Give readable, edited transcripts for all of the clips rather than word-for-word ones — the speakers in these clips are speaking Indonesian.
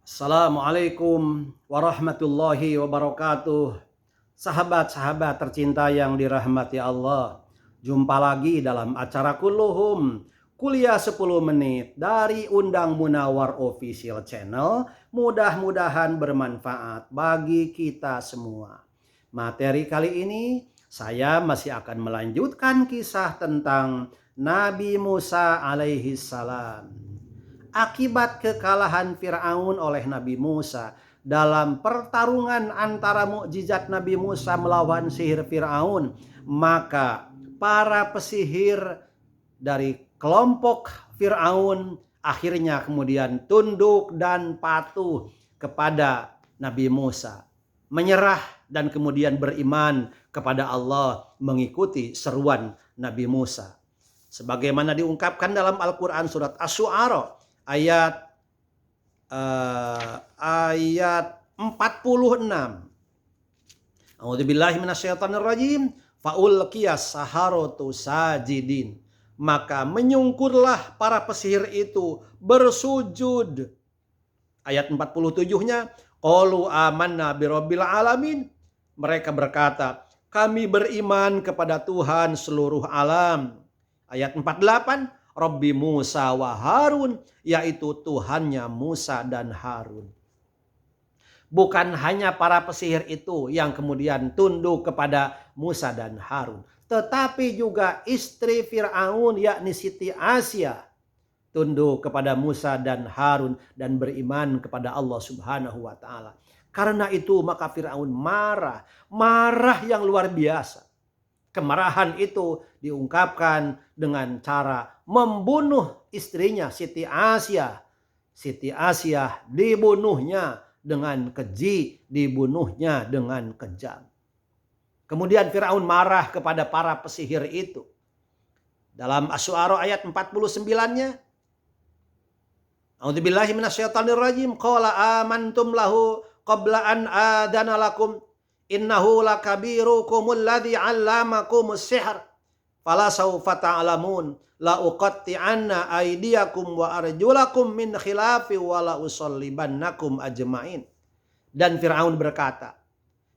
Assalamualaikum warahmatullahi wabarakatuh. Sahabat-sahabat tercinta yang dirahmati Allah. Jumpa lagi dalam acara Kulluhum, kuliah 10 menit dari Undang Munawar Official Channel. Mudah-mudahan bermanfaat bagi kita semua. Materi kali ini saya masih akan melanjutkan kisah tentang Nabi Musa alaihi salam. Akibat kekalahan Fir'aun oleh Nabi Musa dalam pertarungan antara mukjizat Nabi Musa melawan sihir Fir'aun, maka para pesihir dari kelompok Fir'aun akhirnya kemudian tunduk dan patuh kepada Nabi Musa, menyerah dan kemudian beriman kepada Allah, mengikuti seruan Nabi Musa. Sebagaimana diungkapkan dalam Al-Quran surat Asy-Syu'ara ayat 46. A'udzubillahi minasyaitonirrajim. Faulqiyas saharatu sajidin. Maka menyungkurlah para pesihir itu bersujud. Ayat 47-nya, qalu amanna birabbil alamin. Mereka berkata, kami beriman kepada Tuhan seluruh alam. Ayat 48, Rabbi Musa wa Harun, yaitu Tuhannya Musa dan Harun. Bukan hanya para pesihir itu yang kemudian tunduk kepada Musa dan Harun, tetapi juga istri Fir'aun yakni Siti Asia tunduk kepada Musa dan Harun dan beriman kepada Allah Subhanahu wa taala. Karena itu maka Fir'aun marah yang luar biasa. Kemarahan itu diungkapkan dengan cara membunuh istrinya Siti Asia. Siti Asia dibunuhnya dengan keji, dibunuhnya dengan kejam. Kemudian Firaun marah kepada para pesihir itu. Dalam Asy-Syu'ara ayat 49-nya, A'udzubillahi minasyaitonirrajim, qala amantum lahu qabla an adana lakum innahu lakabirukumul ladzi 'allamakumus sihr fala sawfa ta'lamun la uqatti'anna aydiyakum wa arjulakum min khilafi wa la usallibannakum ajmain. Dan Firaun berkata,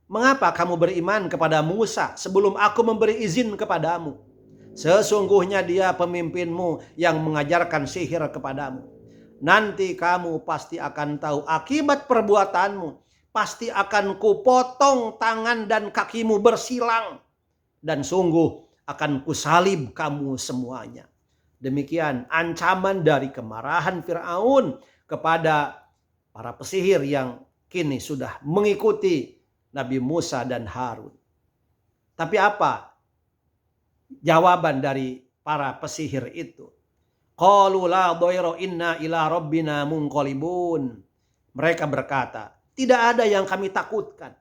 mengapa kamu beriman kepada Musa sebelum aku memberi izin kepadamu? Sesungguhnya dia pemimpinmu yang mengajarkan sihir kepadamu. Nanti kamu pasti akan tahu akibat perbuatanmu. Pasti akan kupotong tangan dan kakimu bersilang. Dan sungguh akan kusalib kamu semuanya. Demikian ancaman dari kemarahan Fir'aun kepada para pesihir yang kini sudah mengikuti Nabi Musa dan Harun. Tapi apa jawaban dari para pesihir itu? Qalu la dhaira inna ila rabbina munqalibun. Mereka berkata, tidak ada yang kami takutkan.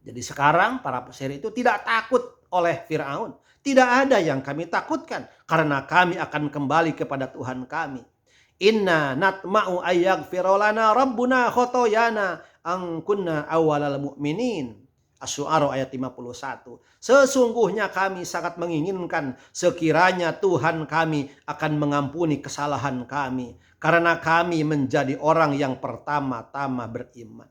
Jadi sekarang para pesihir itu tidak takut oleh Fir'aun. Tidak ada yang kami takutkan. Karena kami akan kembali kepada Tuhan kami. Inna natma'u ayyaghfira lana rabbuna khotoyana ang kunna awwalal mu'minin. Asy-Syu'ara ayat 51. Sesungguhnya kami sangat menginginkan sekiranya Tuhan kami akan mengampuni kesalahan kami. Karena kami menjadi orang yang pertama-tama beriman.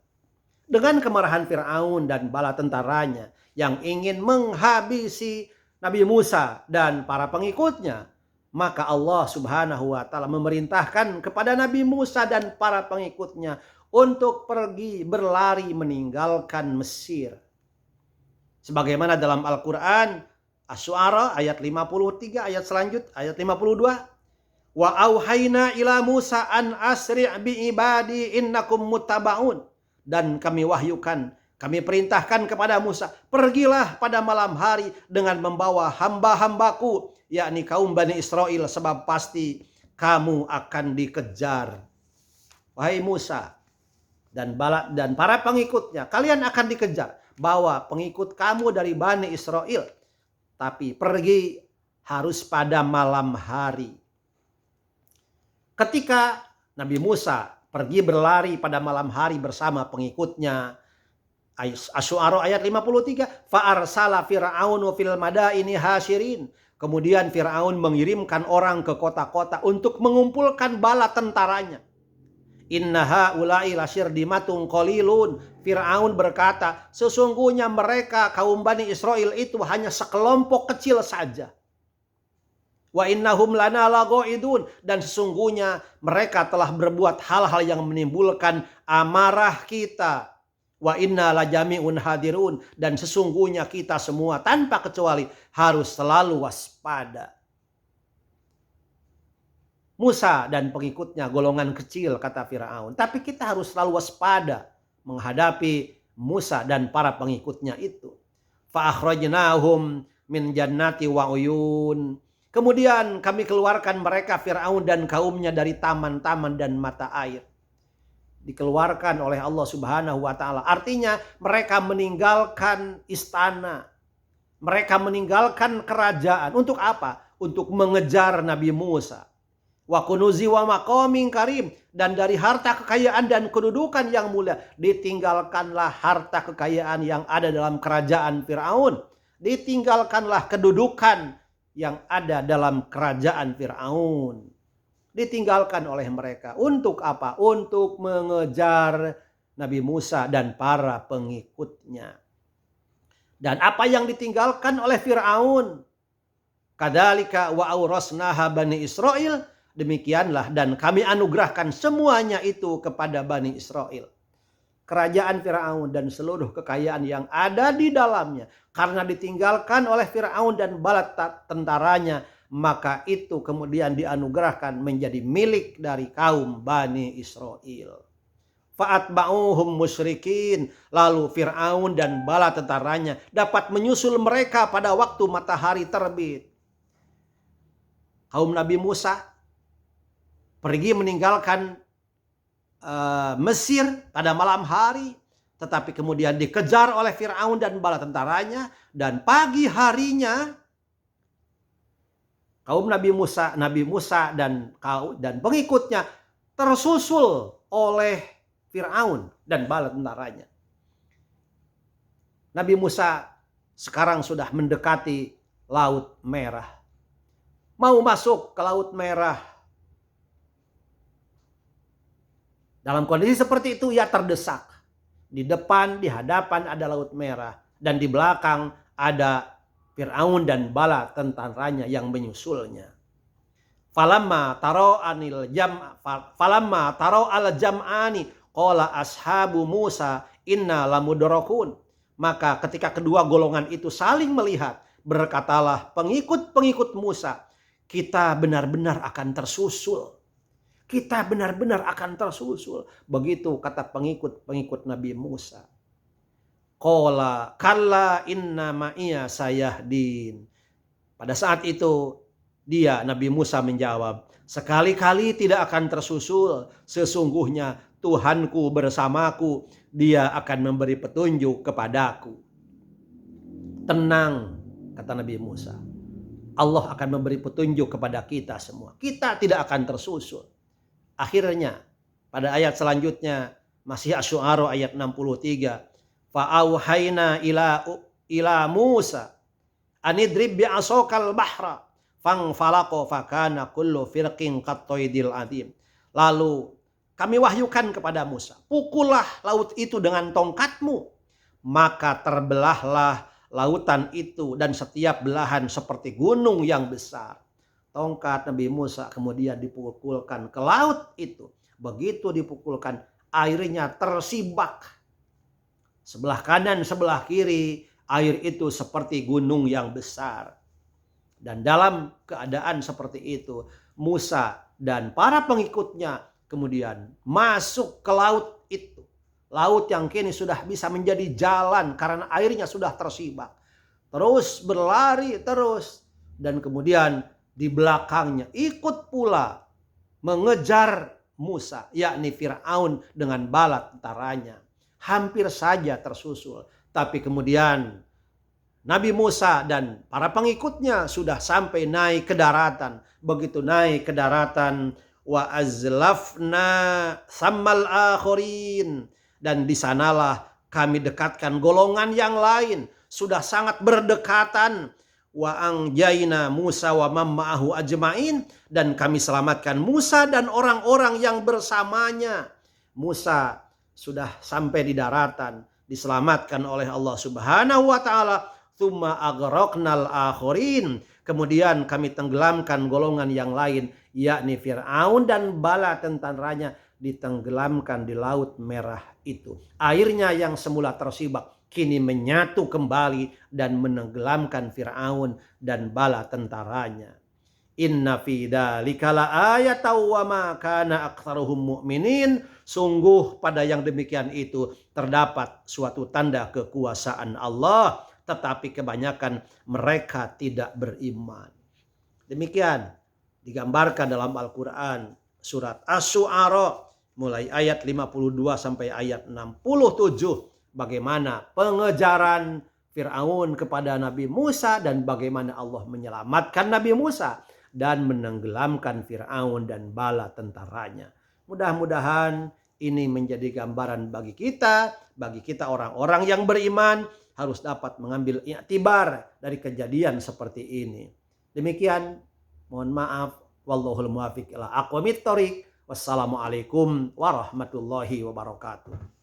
Dengan kemarahan Fir'aun dan bala tentaranya yang ingin menghabisi Nabi Musa dan para pengikutnya, maka Allah Subhanahu wa taala memerintahkan kepada Nabi Musa dan para pengikutnya untuk pergi berlari meninggalkan Mesir. Sebagaimana dalam Al-Quran Asy-Syu'ara ayat 53 ayat selanjutnya ayat 52. Wa auhayna ila Musa an asri' bi ibadi innakum muttabaun. Dan kami wahyukan, kami perintahkan kepada Musa, pergilah pada malam hari dengan membawa hamba-hambaku, yakni kaum Bani Israel, sebab pasti kamu akan dikejar. Wahai Musa dan para pengikutnya, kalian akan dikejar. Bawa pengikut kamu dari Bani Israel, tapi pergi harus pada malam hari. Ketika Nabi Musa pergi berlari pada malam hari bersama pengikutnya, Asy-Syu'ara ayat 53, fa'arsala fir'aunu fil madaini hasyirin. Kemudian Fir'aun mengirimkan orang ke kota-kota untuk mengumpulkan bala tentaranya. Inna haula'i lasyirdimatun qalilun. Fir'aun berkata, sesungguhnya mereka kaum Bani Israel itu hanya sekelompok kecil saja. Wa innahum lana laghaidun, dan sesungguhnya mereka telah berbuat hal-hal yang menimbulkan amarah kita. Wa inna lajami'un hadirun, dan sesungguhnya kita semua tanpa kecuali harus selalu waspada. Musa dan pengikutnya golongan kecil, kata Firaun, tapi kita harus selalu waspada menghadapi Musa dan para pengikutnya itu. Fa akhrajnahum min jannati wa uyun. Kemudian kami keluarkan mereka Firaun dan kaumnya dari taman-taman dan mata air. Dikeluarkan oleh Allah Subhanahu wa taala. Artinya mereka meninggalkan istana. Mereka meninggalkan kerajaan. Untuk apa? Untuk mengejar Nabi Musa. Wa kunuzi wa maqamin karim, dan dari harta kekayaan dan kedudukan yang mulia. Ditinggalkanlah harta kekayaan yang ada dalam kerajaan Firaun. Ditinggalkanlah kedudukan yang ada dalam kerajaan Firaun. Ditinggalkan oleh mereka. Untuk apa? Untuk mengejar Nabi Musa dan para pengikutnya. Dan apa yang ditinggalkan oleh Firaun? Kadzalika wa aurasnaha Bani Israil. Demikianlah dan kami anugerahkan semuanya itu kepada Bani Israel. Kerajaan Firaun dan seluruh kekayaan yang ada di dalamnya. Karena ditinggalkan oleh Firaun dan bala tentaranya, maka itu kemudian dianugerahkan menjadi milik dari kaum Bani Israel. Fa'atba'uhum musyrikin. Lalu Firaun dan bala tentaranya dapat menyusul mereka pada waktu matahari terbit. Kaum Nabi Musa pergi meninggalkan Mesir pada malam hari, tetapi kemudian dikejar oleh Firaun dan bala tentaranya, dan pagi harinya kaum Nabi Musa dan pengikutnya tersusul oleh Firaun dan bala tentaranya. Nabi Musa sekarang sudah mendekati Laut Merah. Mau masuk ke Laut Merah. Dalam kondisi seperti itu ia terdesak. Di depan, di hadapan ada Laut Merah. Dan di belakang ada Fir'aun dan bala tentaranya yang menyusulnya. Falamma taro al jam'ani qala ashabu Musa inna lamudrakun. Maka ketika kedua golongan itu saling melihat, berkatalah pengikut-pengikut Musa, kita benar-benar akan tersusul. Kita benar-benar akan tersusul. Begitu kata pengikut-pengikut Nabi Musa. Qala kalla inna ma'iya sayahdin. Pada saat itu Nabi Musa menjawab, sekali-kali tidak akan tersusul. Sesungguhnya Tuhanku bersamaku. Dia akan memberi petunjuk kepadaku. Tenang, kata Nabi Musa. Allah akan memberi petunjuk kepada kita semua. Kita tidak akan tersusul. Akhirnya pada ayat selanjutnya masih Asy-Syu'ara ayat 63, fa'auhayna ila Musa anidrib bi'asokal bahra fangfalaqa fakana kullu firqin qattaidil adim. Lalu kami wahyukan kepada Musa, pukullah laut itu dengan tongkatmu, maka terbelahlah lautan itu dan setiap belahan seperti gunung yang besar. Tongkat Nabi Musa kemudian dipukulkan ke laut itu. Begitu dipukulkan, airnya tersibak. Sebelah kanan, sebelah kiri, air itu seperti gunung yang besar. Dan dalam keadaan seperti itu, Musa dan para pengikutnya kemudian masuk ke laut itu. Laut yang kini sudah bisa menjadi jalan karena airnya sudah tersibak. Terus berlari terus. Dan kemudian di belakangnya ikut pula mengejar Musa, yakni Fir'aun dengan bala tentaranya. Hampir saja tersusul. Tapi kemudian Nabi Musa dan para pengikutnya sudah sampai naik ke daratan. Begitu naik ke daratan, wa azlafna sammal akhirin. Dan di sanalah kami dekatkan golongan yang lain. Sudah sangat berdekatan. Wa angjaina Musa wa mamma'ahu ajma'in. Dan kami selamatkan Musa dan orang-orang yang bersamanya. Musa sudah sampai di daratan, diselamatkan oleh Allah Subhanahu wa taala. Tsumma aghraqnal akhirin. Kemudian kami tenggelamkan golongan yang lain, yakni Fir'aun dan bala tentaranya ditenggelamkan di Laut Merah itu. Airnya yang semula tersibak kini menyatu kembali dan menenggelamkan Fir'aun dan bala tentaranya. Inna fi dzalika laayatan wa ma kana aktsaruhum mu'minin. Sungguh pada yang demikian itu terdapat suatu tanda kekuasaan Allah, tetapi kebanyakan mereka tidak beriman. Demikian digambarkan dalam Al-Quran surat Asy-Syu'ara mulai ayat 52 sampai ayat 67. Bagaimana pengejaran Fir'aun kepada Nabi Musa dan bagaimana Allah menyelamatkan Nabi Musa dan menenggelamkan Fir'aun dan bala tentaranya. Mudah-mudahan ini menjadi gambaran bagi kita orang-orang yang beriman harus dapat mengambil iktibar dari kejadian seperti ini. Demikian, mohon maaf. Wallahul muwaffiq ila aqwamit thoriq. Wassalamualaikum warahmatullahi wabarakatuh.